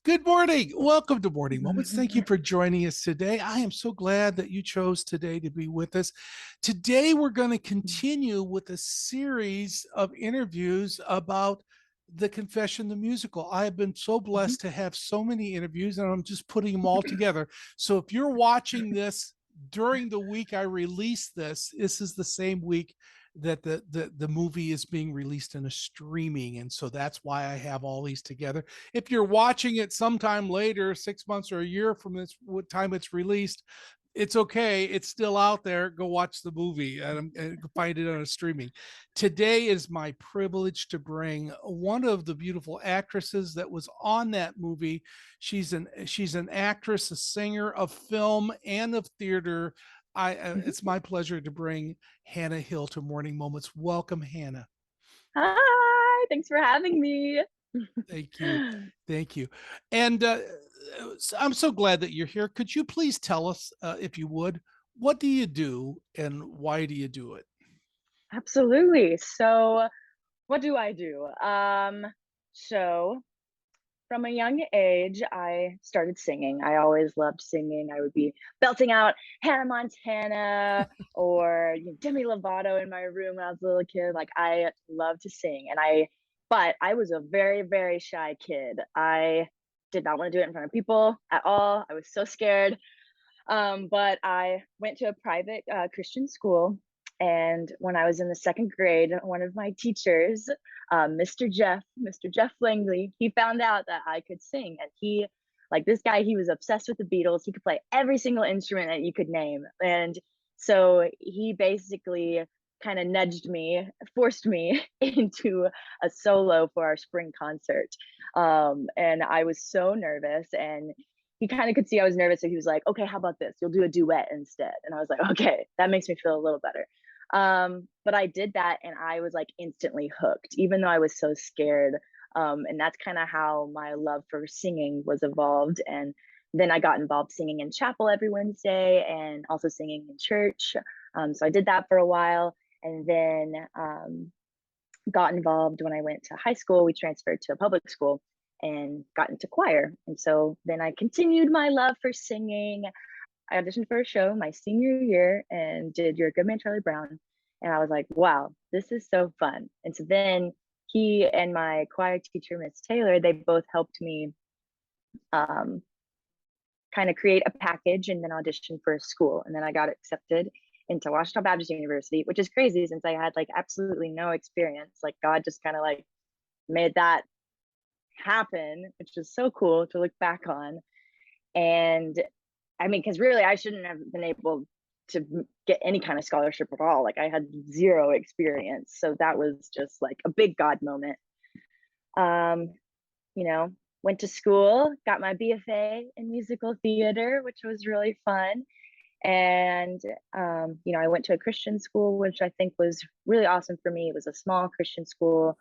Good morning. Welcome to Morning Moments. Thank you for joining us today. I am so glad that you chose today to be with us. Today, we're going to continue with a series of interviews about the Confession, the musical. I have been so blessed to have so many interviews, and I'm just putting them all together. So if you're watching this during the week I release this is the same week that the movie is being released in a streaming, and so that's why I have all these together. If you're watching it sometime later, 6 months or a year from this what time it's released, it's okay. It's still out there. Go watch the movie and find it on a streaming. Today is my privilege to bring one of the beautiful actresses that was on that movie. She's an actress, a singer of film and of theater. It's my pleasure to bring Hannah Hill to Morning Moments. Welcome, Hannah. Hi, thanks for having me. Thank you. Thank you. And I'm so glad that you're here. Could you please tell us, if you would, what do you do and why do you do it? Absolutely. So, what do I do? So from a young age, I started singing. I always loved singing. I would be belting out Hannah Montana or Demi Lovato in my room when I was a little kid. Like I love to sing, but I was a very, very shy kid. I did not want to do it in front of people at all. I was so scared. But I went to a private Christian school. And when I was in the second grade, one of my teachers, Mr. Jeff Langley, he found out that I could sing. And like this guy, he was obsessed with the Beatles. He could play every single instrument that you could name. And so he basically kind of nudged me, forced me into a solo for our spring concert. And I was so nervous. And he kind of could see I was nervous. So he was like, okay, how about this? You'll do a duet instead. And I was like, okay, that makes me feel a little better. But I did that and I was like instantly hooked, even though I was so scared. And that's kind of how my love for singing was evolved. And then I got involved singing in chapel every Wednesday and also singing in church. So I did that for a while. And then got involved when I went to high school. We transferred to a public school and got into choir. And so then I continued my love for singing. I auditioned for a show my senior year and did You're a Good Man, Charlie Brown. And I was like, wow, this is so fun. And so then he and my choir teacher, Miss Taylor, they both helped me um, kind of create a package and then audition for a school. And then I got accepted into Ouachita Baptist University, which is crazy since I had like absolutely no experience. Like God just kind of like made that happen, which is so cool to look back on. And I mean, because really, I shouldn't have been able to get any kind of scholarship at all. Like, I had zero experience. So that was just like a big God moment. Um, you know, went to school, got my BFA in musical theater, which was really fun. And, I went to a Christian school, which I think was really awesome for me. It was a small Christian school.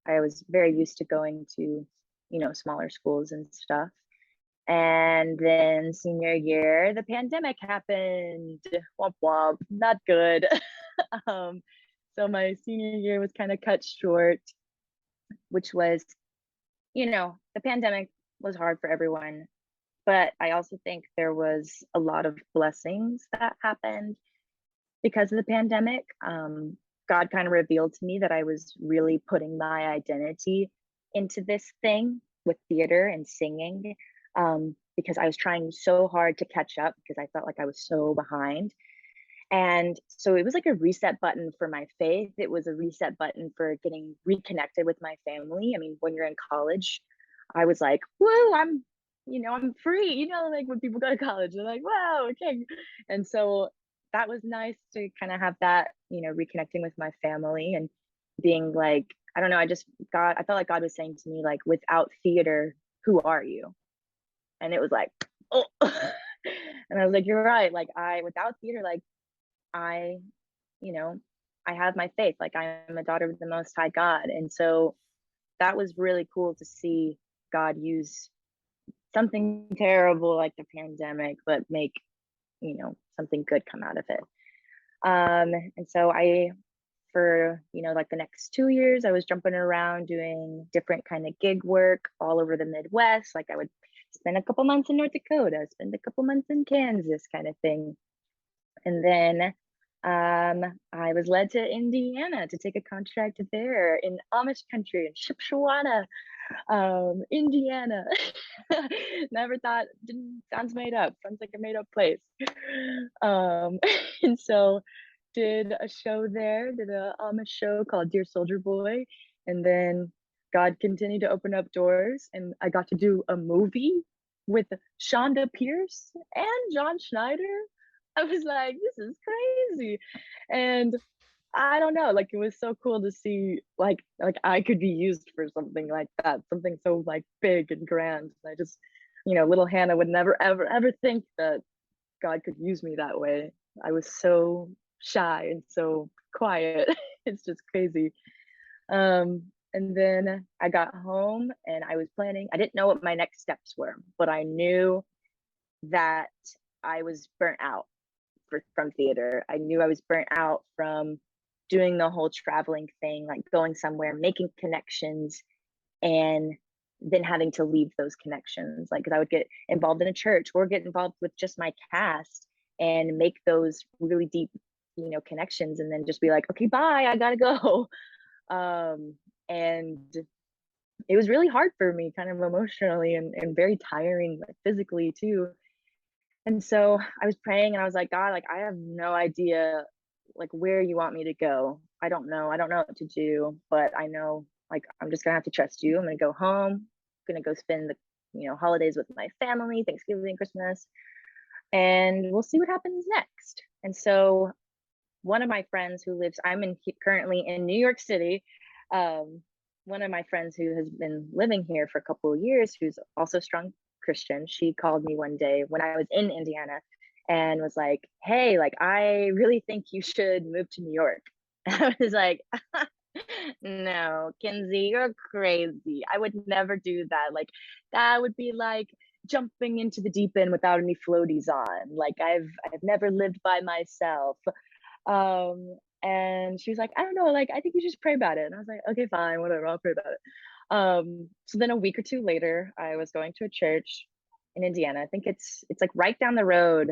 I was very used to going to, smaller schools and stuff. And then senior year, the pandemic happened. Womp womp, not good. um, so my senior year was kind of cut short, which was, the pandemic was hard for everyone. But I also think there was a lot of blessings that happened because of the pandemic. God kind of revealed to me that I was really putting my identity into this thing with theater and singing, because I was trying so hard to catch up because I felt like I was so behind. And so it was like a reset button for my faith. It was a reset button for getting reconnected with my family. I mean, when you're in college, I was like, whoa, I'm free. Like when people go to college, they're like, wow, okay. And so that was nice to kind of have that, reconnecting with my family and being like, I don't know, I felt like God was saying to me, like, without theater, who are you? And it was like, oh, and I was like, you're right. Like, without theater, like, I, you know, I have my faith. Like, I'm a daughter of the Most High God. And so that was really cool to see God use something terrible like the pandemic, but make, something good come out of it. And so for, like the next 2 years, I was jumping around doing different kind of gig work all over the Midwest. Like I would spend a couple months in North Dakota, spend a couple months in Kansas kind of thing. And then I was led to Indiana to take a contract there in Amish country in Shipshewana, Indiana. Never thought, didn't, sounds made up, sounds like a made up place. Um, and so did a show there, did a Amish show called Dear Soldier Boy. And then God continued to open up doors, and I got to do a movie with Shonda Pierce and John Schneider. I was like, this is crazy. And I don't know, like it was so cool to see like I could be used for something like that, something so like big and grand. I just, little Hannah would never ever think that God could use me that way. I was so shy and so quiet. It's just crazy. And then I got home and I was planning, I didn't know what my next steps were, but I knew that I was burnt out from theater. I knew I was burnt out from doing the whole traveling thing, like going somewhere, making connections, and then having to leave those connections. Like, 'cause I would get involved in a church or get involved with just my cast and make those really deep, connections, and then just be like, okay, bye, I gotta go. And it was really hard for me, kind of emotionally and very tiring, like physically too. And so I was praying and I was like, God, like, I have no idea like where you want me to go. I don't know. I don't know what to do, but I know like I'm just gonna have to trust you. I'm gonna go home, I'm gonna go spend the, holidays with my family, Thanksgiving, Christmas, and we'll see what happens next. And so one of my friends who lives, currently in New York City. Um, One of my friends who has been living here for a couple of years, who's also a strong Christian, she called me one day when I was in Indiana and was like, "Hey, like I really think you should move to New York." I was like, "No, Kinsey, you're crazy. I would never do that. Like that would be like jumping into the deep end without any floaties on. Like I've never lived by myself." And she was like, I don't know, like, I think you should just pray about it. And I was like, okay, fine, whatever, I'll pray about it. So then a week or two later, I was going to a church in Indiana. I think it's like right down the road.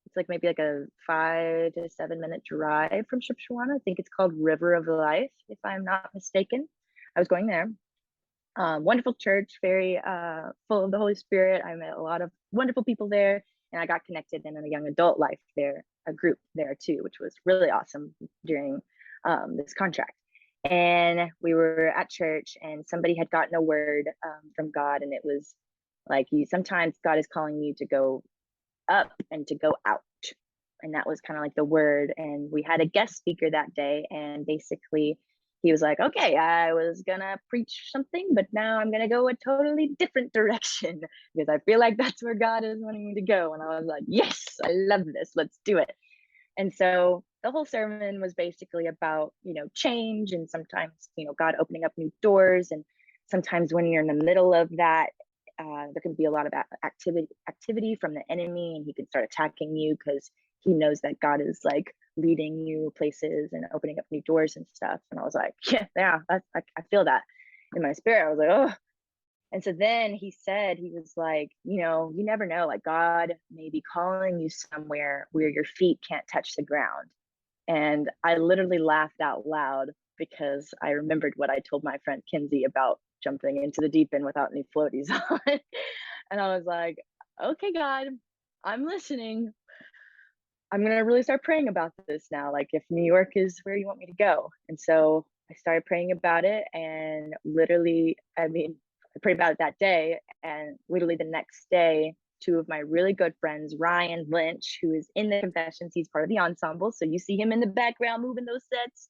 It's like maybe like a 5 to 7 minute drive from Shipshewana. I think it's called River of Life, if I'm not mistaken. I was going there. Wonderful church, very full of the Holy Spirit. I met a lot of wonderful people there, and I got connected in a young adult life there, a group there too, which was really awesome during this contract. And we were at church, and somebody had gotten a word from God, and it was like, you sometimes God is calling you to go up and to go out. And that was kind of like the word. And we had a guest speaker that day. And basically, he was like, okay, I was going to preach something, but now I'm going to go a totally different direction because I feel like that's where God is wanting me to go. And I was like, yes, I love this. Let's do it. And so the whole sermon was basically about, change, and sometimes, God opening up new doors. And sometimes when you're in the middle of that, there can be a lot of activity from the enemy, and he can start attacking you because he knows that God is like leading you places and opening up new doors and stuff. And I was like, yeah, I feel that in my spirit. I was like, oh. And so then he said, he was like, you never know, like God may be calling you somewhere where your feet can't touch the ground. And I literally laughed out loud because I remembered what I told my friend Kinsey about jumping into the deep end without any floaties on. And I was like, okay, God, I'm listening. I'm going to really start praying about this now. Like, if New York is where you want me to go. And so I started praying about it. And literally, I mean, I prayed about it that day. And literally the next day, two of my really good friends, Ryan Lynch, who is in the Confessions, he's part of the ensemble. So you see him in the background moving those sets.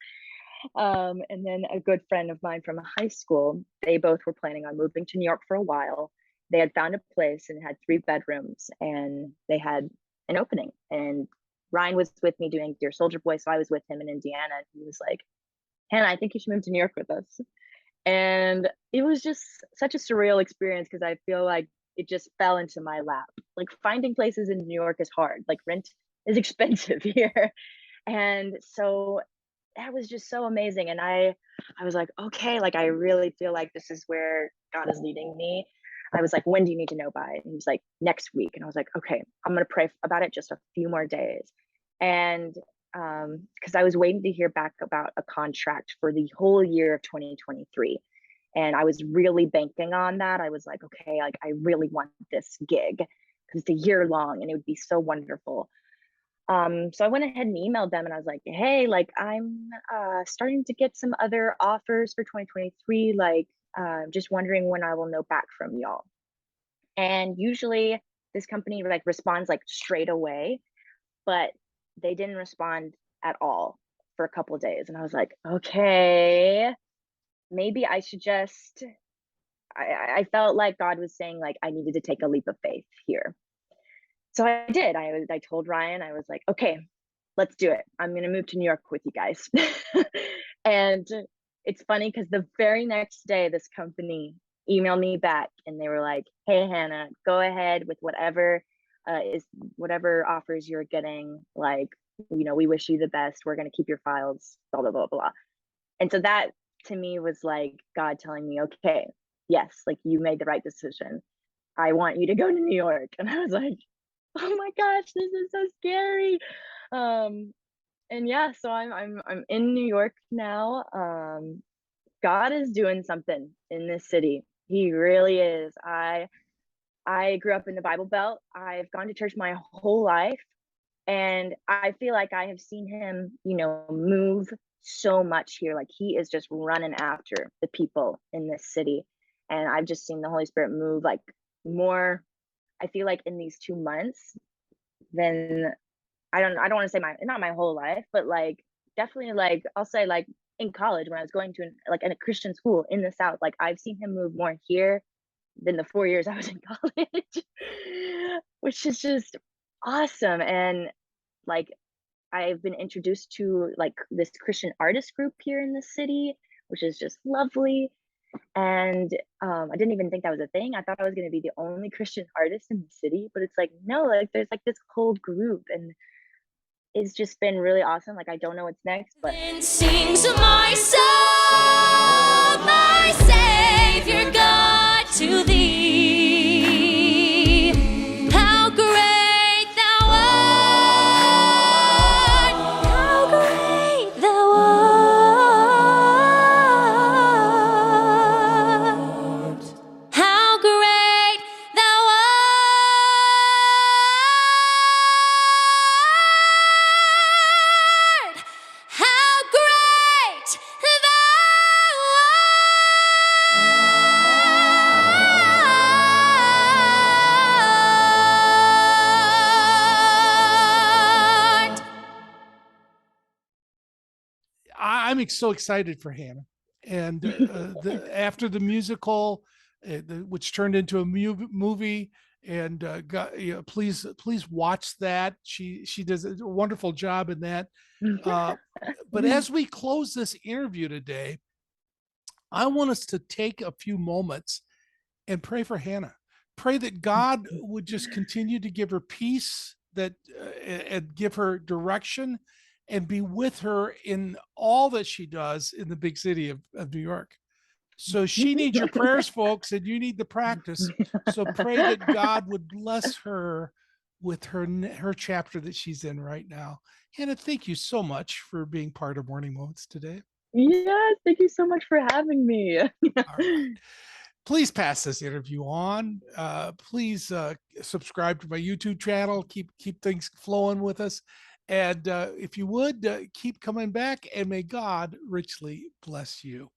And then a good friend of mine from high school, they both were planning on moving to New York for a while. They had found a place and had 3 bedrooms, and they had an opening. And Ryan was with me doing Dear Soldier Boy, so I was with him in Indiana. And he was like, Hannah, I think you should move to New York with us. And it was just such a surreal experience because I feel like it just fell into my lap. Like, finding places in New York is hard. Like, rent is expensive here. And so that was just so amazing. And I was like, okay, like I really feel like this is where God is leading me. I was like, when do you need to know by? And he was like, next week. And I was like, okay, I'm going to pray about it just a few more days. And because I was waiting to hear back about a contract for the whole year of 2023. And I was really banking on that. I was like, okay, like I really want this gig because it's a year long and it would be so wonderful. So I went ahead and emailed them and I was like, hey, like I'm starting to get some other offers for 2023. Like, just wondering when I will know back from y'all. And usually this company like responds like straight away, but they didn't respond at all for a couple of days. And I was like, okay, maybe I should just I felt like God was saying like I needed to take a leap of faith here. So I did. I told Ryan, I was like, okay, let's do it. I'm gonna move to New York with you guys. And it's funny because the very next day, this company emailed me back and they were like, hey Hannah, go ahead with whatever offers you're getting. Like, we wish you the best. We're gonna keep your files, blah, blah, blah, blah. And so that to me was like God telling me, okay, yes, like you made the right decision. I want you to go to New York. And I was like, oh my gosh, this is so scary. Um, and yeah, so I'm in New York now. God is doing something in this city. He really is. I grew up in the Bible Belt. I've gone to church my whole life, and I feel like I have seen him, move so much here. Like he is just running after the people in this city. And I've just seen the Holy Spirit move like more, I feel like in these 2 months than I don't want to say not my whole life, but like definitely like I'll say like in college when I was going to like in a Christian school in the South, like I've seen him move more here than the 4 years I was in college, which is just awesome. And like I've been introduced to like this Christian artist group here in the city, which is just lovely. And I didn't even think that was a thing. I thought I was going to be the only Christian artist in the city, but it's like no, like there's like this whole group, and it's just been really awesome. Like I don't know what's next, but Then sings my soul, my Savior God, to thee. How great thou art! How great thou art! How great thou art! How great thou art! I'm so excited for Hannah. And after the musical, which turned into a movie, and please watch that. She does a wonderful job in that. Uh, but as we close this interview today, I want us to take a few moments and pray for Hannah. Pray that God would just continue to give her peace, that and give her direction, and be with her in all that she does in the big city of New York. So she needs your prayers, folks, and you need the practice. So pray that God would bless her with her chapter that she's in right now. Hannah, thank you so much for being part of Morning Moments today. Yes, thank you so much for having me. All right. Please pass this interview on. Please subscribe to my YouTube channel. Keep things flowing with us. And if you would, keep coming back, and may God richly bless you.